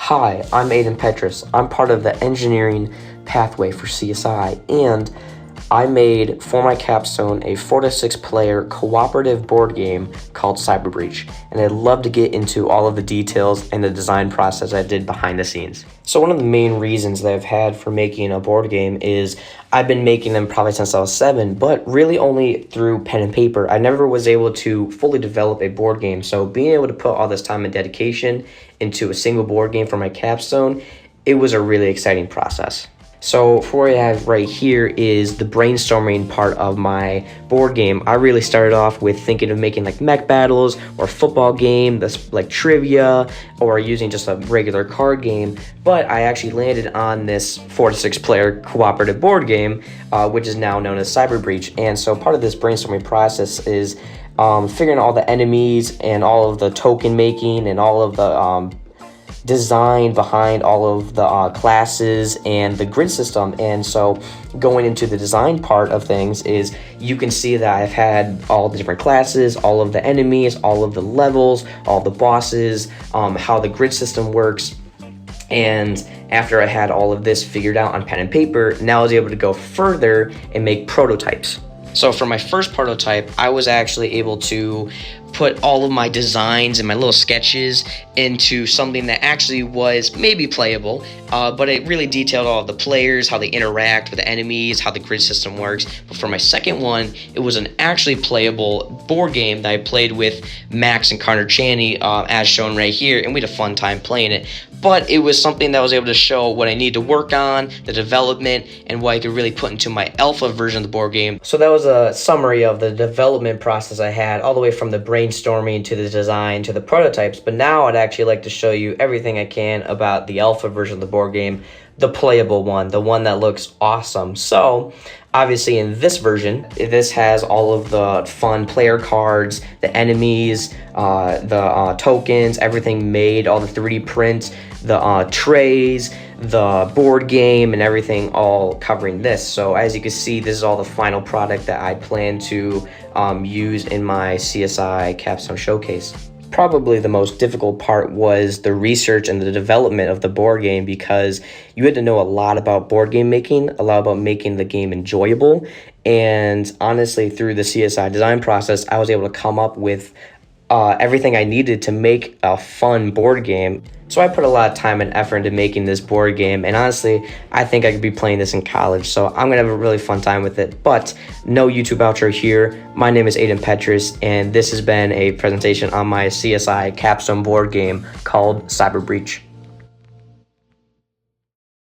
Hi, I'm Aidan Petras. I'm part of the engineering pathway for CSI, and I made for my capstone a 4 to 6 player cooperative board game called Cyber Breach, and I'd love to get into all of the details and the design process I did behind the scenes. So one of the main reasons that I've had for making a board game is I've been making them probably since I was 7, but really only through pen and paper. I never was able to fully develop a board game, so being able to put all this time and dedication into a single board game for my capstone, it was a really exciting process. So what I have right here is the brainstorming part of my board game. I really started off with thinking of making like mech battles or a football game that's like trivia, or using just a regular card game, but I actually landed on this 4 to 6 player cooperative board game, which is now known as Cyber Breach. And so part of this brainstorming process is figuring out all the enemies and all of the token making and all of the design behind all of the classes and the grid system. And so going into the design part of things is you can see that I've had all the different classes, all of the enemies, all of the levels, all the bosses, how the grid system works. And after I had all of this figured out on pen and paper, now I was able to go further and make prototypes. So for my first prototype, I was actually able to put all of my designs and my little sketches into something that actually was maybe playable, but it really detailed all of the players, how they interact with the enemies, how the grid system works. But for my second one, it was an actually playable board game that I played with Max and Connor Chaney, as shown right here, and we had a fun time playing it. But it was something that was able to show what I need to work on, the development, and what I could really put into my alpha version of the board game. So that was a summary of the development process I had, all the way from the brainstorming to the design to the prototypes. But now I'd actually like to show you everything I can about the alpha version of the board game, the playable one, the one that looks awesome. So obviously in this version, this has all of the fun player cards, the enemies, the tokens, everything made, all the 3D prints, the trays, the board game, and everything all covering this. So as you can see, this is all the final product that I plan to use in my CSI Capstone showcase. Probably the most difficult part was the research and the development of the board game, because you had to know a lot about board game making, a lot about making the game enjoyable. And honestly, through the CSI design process, I was able to come up with everything I needed to make a fun board game. So I put a lot of time and effort into making this board game, and honestly, I think I could be playing this in college, so I'm gonna have a really fun time with it. But no YouTube outro here. My name is Aidan Petras, and this has been a presentation on my CSI Capstone board game called Cyber Breach.